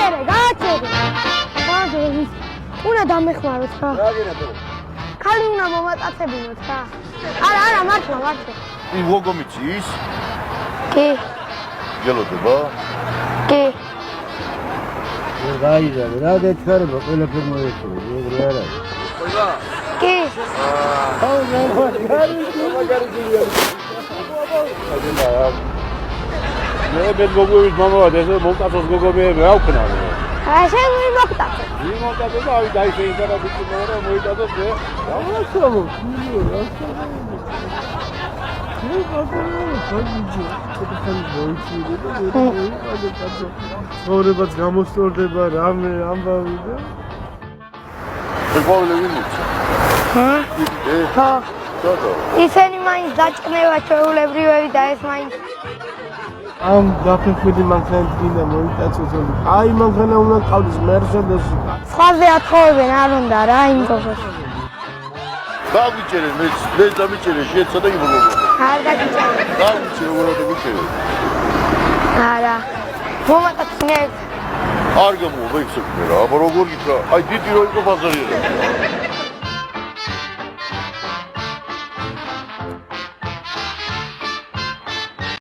გააჩერე. უნდა დამეხმაროთ რა. რა გინდა? ხალი უნდა მომატაცებინოთ რა. არა, მართლა. ი ვოგომიცი ის? კი. გელოდება? კი. გაიზარდე, რა დეჩქარება, ყველაფერი მოეწონა, ეგრე არ არის. ხოილა? კი. აუ, მე მოგუვით მომავად ესე მოკაცოს გოგომი რა ვქნა? შენ ვინ მოკტაცო? ვინ მოკაცო და აი დაი შეიძლება ვიცი მორა მოიტაცოს მე. რა მოსწავლო? ცხოვრებაც გამოსწორდება რამე ამბავი და შეგვავლები მიცი. ხო. დადო. ისინი მაინც დაჭკნება ჩვეულებრივები და ეს მაინც ამ გაფრთხილი მანქანით გინდა მოიტაცოს. აი მანქანა უნდა ყავდეს მერსედესი. სხვაზე ათხოვებენ არ უნდა რა იმ გოგოს. დავიჭერე მე დამიჭერე შეეცა და იმოგო. არ დაგიჭერე. დავიჭერე უბრალოდ დავიჭერე. არა. მომატაცნებ. არ გამოვა იქ საქმე რა. აბა როგორ გიქრა? აი დიდი რო იყო ბაზარია.